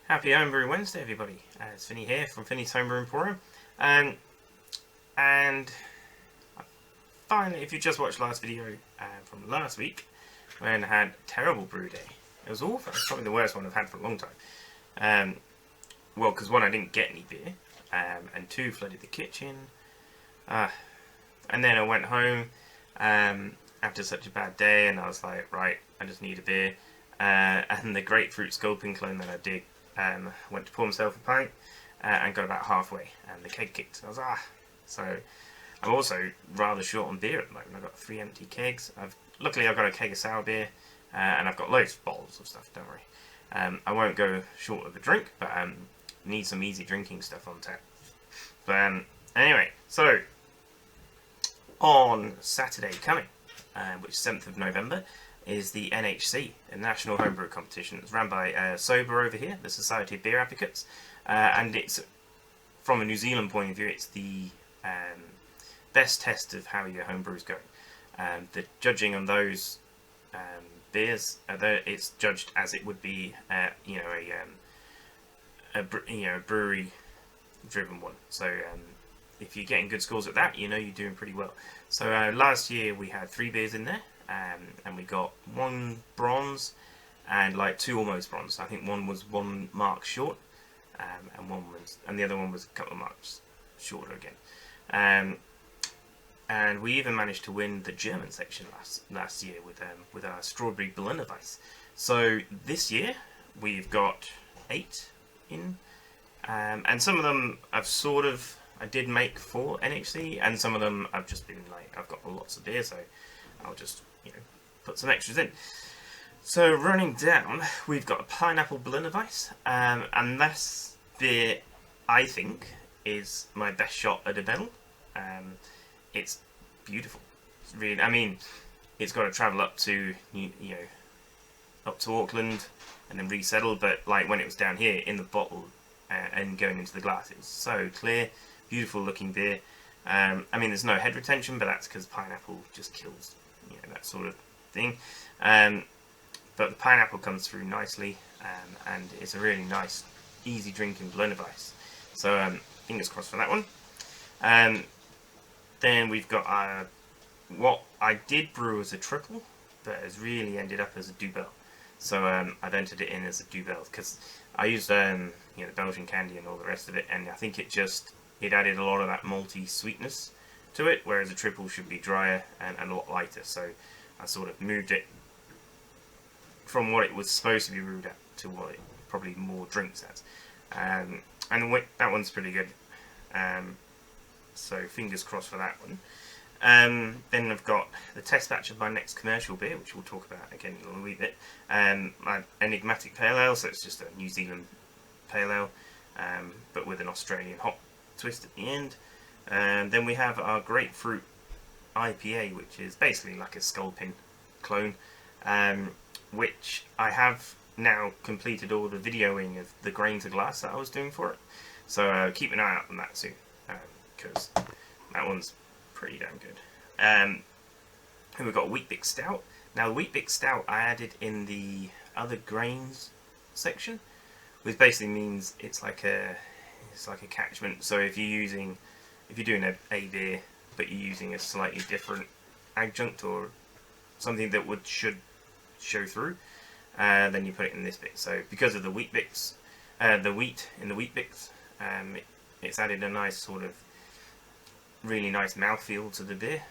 Happy Homebrew Wednesday, everybody. It's Vinny here from Vinny's Homebrew Emporium. And finally, if you just watched last video from last week, when I had a terrible brew day. It was awful. It's probably the worst one I've had for a long time. Well, because one, I didn't get any beer, and two, flooded the kitchen. And then I went home after such a bad day, and I was like, right, I just need a beer. And the grapefruit sculpin clone that I did, went to pour myself a pint and got about halfway, and the keg kicked. I was so I'm also rather short on beer at the moment. I've got 3 empty kegs. Luckily I've got a keg of sour beer, and I've got loads of bottles of stuff. Don't worry. I won't go short of a drink, but need some easy drinking stuff on tap. But anyway, so on Saturday coming, which is 7th of November, is the NHC, the National Homebrew Competition. It's run by Sober over here, the Society of Beer Advocates, and it's, from a New Zealand point of view, it's the best test of how your homebrew is going. The judging on those beers, it's judged as it would be, a brewery-driven one. So if you're getting good scores at that, you're doing pretty well. So last year we had 3 beers in there. And we got 1 bronze and like 2 almost bronze. I think one was 1 mark short, and the other one was a couple of marks shorter again. And we even managed to win the German section last year with our strawberry Berliner Weiss. So this year we've got 8 in, and some of them I did make for NHC, and some of them I've just been like, I've got lots of beer, so I'll just put some extras in. So running down, we've got a pineapple Berliner Weiss, and this beer, I think, is my best shot at a medal. It's beautiful. It's really, it's got to travel up to up to Auckland and then resettle. But like when it was down here in the bottle and going into the glass, it was so clear, beautiful looking beer. There's no head retention, but that's because pineapple just kills that sort of thing. But the pineapple comes through nicely, and it's a really nice, easy drinking Berliner Weiss. So fingers crossed for that one. Then we've got what I did brew as a triple, but has really ended up as a double. So I've entered it in as a double because I used the Belgian candy and all the rest of it, and I think it added a lot of that malty sweetness to it, whereas a triple should be drier and a lot lighter. So I sort of moved it from what it was supposed to be brewed at to what it probably more drinks as. And that one's pretty good. So fingers crossed for that one. Then I've got the test batch of my next commercial beer, which we'll talk about again in a wee bit. My enigmatic pale ale, so it's just a New Zealand pale ale, but with an Australian hop twist at the end. Then we have our grapefruit IPA, which is basically like a sculpin clone, which I have now completed all the videoing of the grain to glass that I was doing for it. So keep an eye out on that soon, because that one's pretty damn good. And we've got Wheat-Bix Stout. Now the Wheat-Bix Stout I added in the other grains section, which basically means it's like a catchment. So if you're doing a beer, but you're using a slightly different adjunct or something that should show through, then you put it in this bit. So because of the Wheat-Bix, the wheat in the Wheat-Bix, it's added a nice sort of really nice mouthfeel to the beer,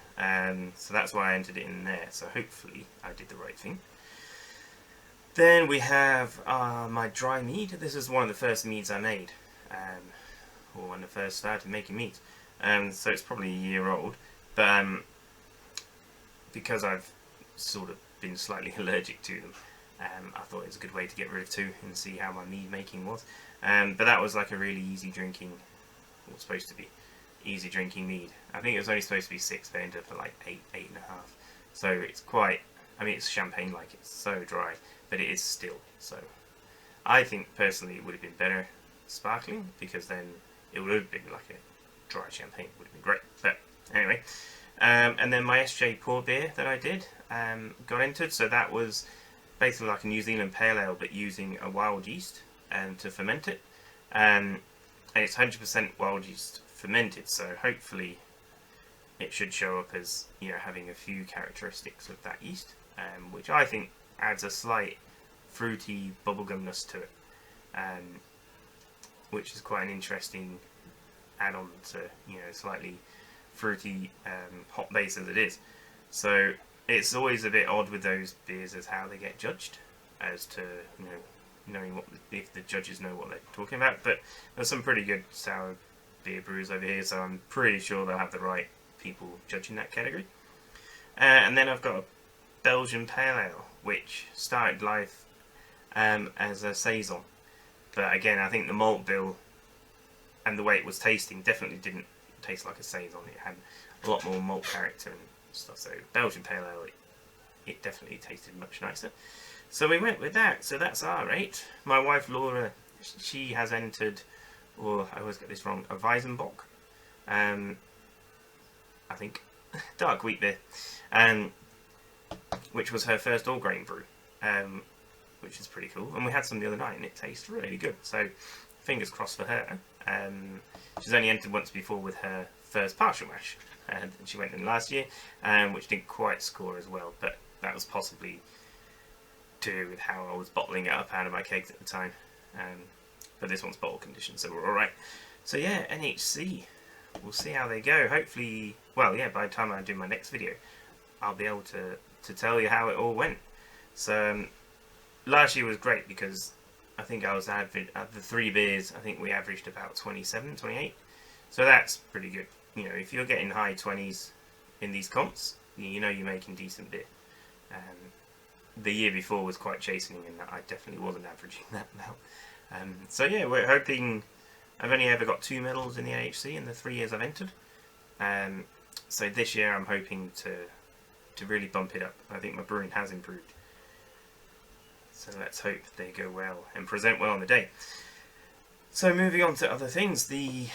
so that's why I entered it in there. So hopefully I did the right thing. Then we have my dry mead. This is one of the first meads I made, or when I first started making meads. So it's probably a year old, but because I've sort of been slightly allergic to them, I thought it was a good way to get rid of 2 and see how my mead making was. But that was like a really easy drinking, or supposed to be easy drinking mead. I think it was only supposed to be 6, but I ended up at like 8.5. So it's quite, it's champagne like, it's so dry, but it is still. So I think personally it would have been better sparkling, because then it would have been like a dry champagne, would have been great. But anyway, and then my SJ pour beer that I did got entered. So that was basically like a New Zealand pale ale, but using a wild yeast. to ferment it, and it's 100% wild yeast fermented. So hopefully, it should show up as having a few characteristics of that yeast, which I think adds a slight fruity bubblegumness to it, which is quite an interesting add-on to slightly fruity hop base as it is. So it's always a bit odd with those beers as how they get judged, as to knowing if the judges know what they're talking about. But there's some pretty good sour beer brewers over here, so I'm pretty sure they'll have the right people judging that category. And then I've got a Belgian Pale Ale, which started life as a saison. But again, I think the malt bill and the way it was tasting definitely didn't taste like a saison. It had a lot more malt character and stuff. So Belgian Pale Ale, it definitely tasted much nicer. So we went with that. So that's our 8. My wife Laura, she has entered, or I always get this wrong, a Weizenbock. I think dark wheat beer, which was her first all grain brew, which is pretty cool. And we had some the other night, and it tastes really good. So fingers crossed for her. She's only entered once before with her first partial mash, and she went in last year, which didn't quite score as well. But that was possibly to do with how I was bottling it up out of my kegs at the time. But this one's bottle condition, so we're all right. So yeah, NHC. We'll see how they go. Hopefully, well, yeah, by the time I do my next video, I'll be able to tell you how it all went. So last year was great because I think I was at the 3 beers, I think we averaged about 27, 28. So that's pretty good. If you're getting high 20s in these comps, you're making decent beer. The year before was quite chastening in that I definitely wasn't averaging that amount. So yeah, we're hoping. I've only ever got 2 medals in the NHC in the 3 years I've entered. So this year I'm hoping to really bump it up. I think my brewing has improved. So let's hope they go well and present well on the day. So moving on to other things, the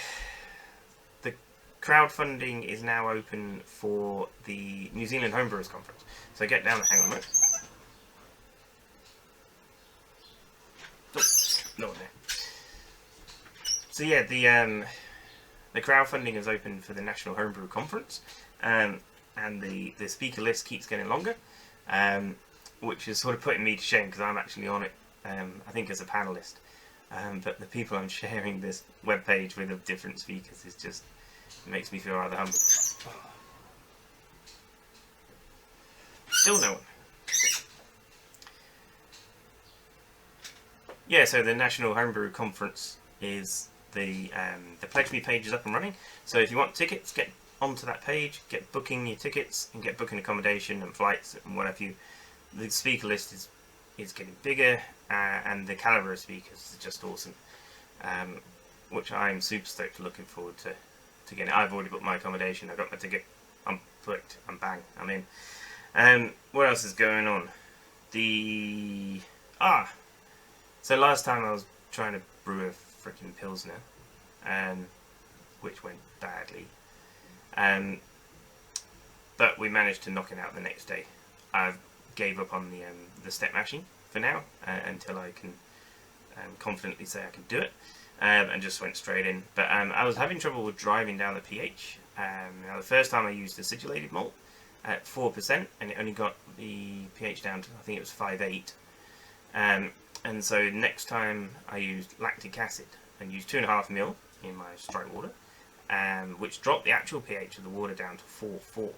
crowdfunding is now open for the New Zealand Homebrewers Conference. So get down, hang on a minute. Oh, no one there. So yeah, the crowdfunding is open for the National Homebrew Conference, and the speaker list keeps getting longer, which is sort of putting me to shame because I'm actually on it, I think as a panelist. But the people I'm sharing this webpage with of different speakers is just, it makes me feel rather humble. Still no one. Yeah, so the National Homebrew Conference is the Pledge Me page is up and running. So if you want tickets, get onto that page, get booking your tickets, and get booking accommodation and flights and whatever you. The speaker list is getting bigger, and the caliber of speakers is just awesome, which I'm super stoked, looking forward to getting. I've already booked my accommodation. I got my ticket. I'm booked. I'm bang. I'm in. What else is going on? So last time I was trying to brew a freaking Pilsner, which went badly. But we managed to knock it out the next day. I gave up on the step mashing for now, until I can confidently say I can do it, and just went straight in. But I was having trouble with driving down the pH. Now the first time I used the acidulated malt at 4%, and it only got the pH down to, I think it was 5.8. And so next time I used lactic acid and used 2.5 ml in my strike water, which dropped the actual pH of the water down to 4.4.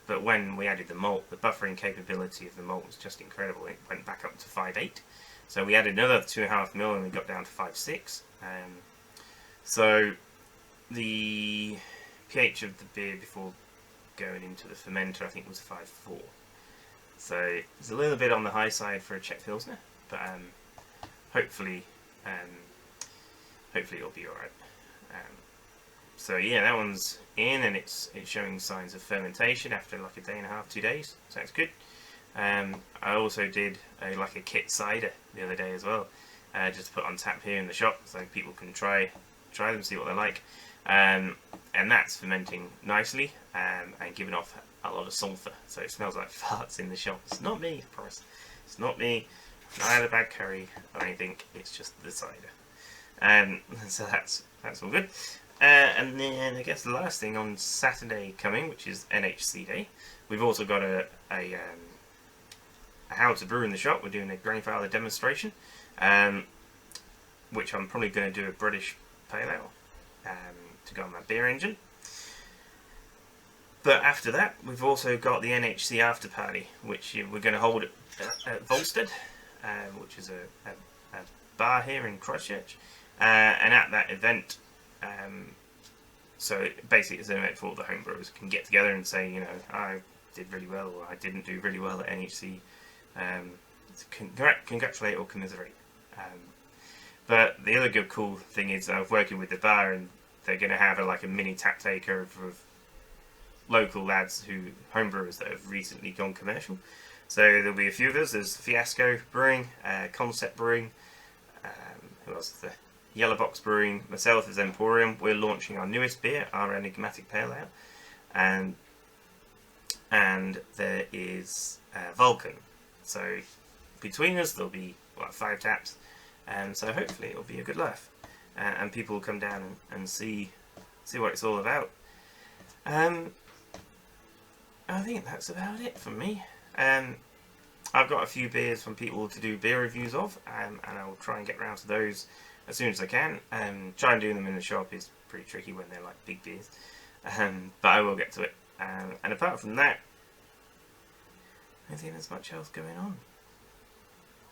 But when we added the malt, the buffering capability of the malt was just incredible. It went back up to 5.8. So we added another 2.5 ml and we got down to 5.6. So the pH of the beer before going into the fermenter, I think, was 5.4. So it's a little bit on the high side for a Czech Pilsner, but hopefully it'll be alright. So yeah, that one's in, and it's showing signs of fermentation after like a day and a half, 2 days. So that's good. I also did a kit cider the other day as well, just to put on tap here in the shop so people can try them, see what they're like. And that's fermenting nicely, and giving off a lot of sulphur, so it smells like farts in the shop. It's not me, of course. It's not me. not had a bad curry or anything. It's just the cider. So that's all good. And then I guess the last thing on Saturday coming, which is NHC Day, we've also got a how to brew in the shop. We're doing a grandfather demonstration, which I'm probably going to do a British pale ale to go on my beer engine. But after that, we've also got the NHC after party, which we're going to hold at Volstead, which is a bar here in Christchurch. And at that event, so basically it's an event for all the homebrewers can get together and say, you know, I did really well or I didn't do really well at NHC. Congratulate or commiserate. But the other good cool thing is I'm working with the bar, and they're going to have a mini tap taker of local lads homebrewers that have recently gone commercial. So there'll be a few of us. There's Fiasco Brewing, Concept Brewing, who else is there? Yellow Box Brewing, myself as Emporium. We're launching our newest beer, our Enigmatic Pale Ale, and there is Vulcan. So between us there'll be 5 taps, and so hopefully it'll be a good laugh, and people will come down and see what it's all about. I think that's about it from me. I've got a few beers from people to do beer reviews of, and I'll try and get around to those as soon as I can. Trying doing them in the shop is pretty tricky when they're like big beers, but I will get to it. And apart from that, I don't think there's much else going on,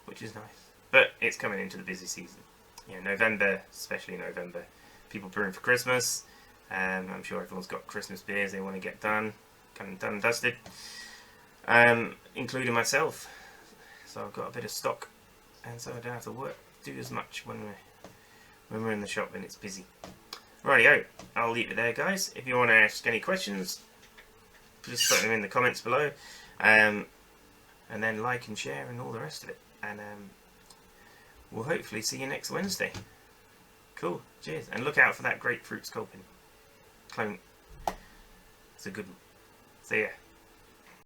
which is nice. But it's coming into the busy season. You know, November, especially November, people brewing for Christmas. I'm sure everyone's got Christmas beers they want to get done and dusted, including myself. So I've got a bit of stock, and so I don't have to do as much when we're in the shop and it's busy. Rightio, I'll leave it there, guys. If you want to ask any questions, just put them in the comments below, and then like and share and all the rest of it. And we'll hopefully see you next Wednesday. Cool, cheers, and look out for that grapefruit sculpin clone. It's a good one. See ya.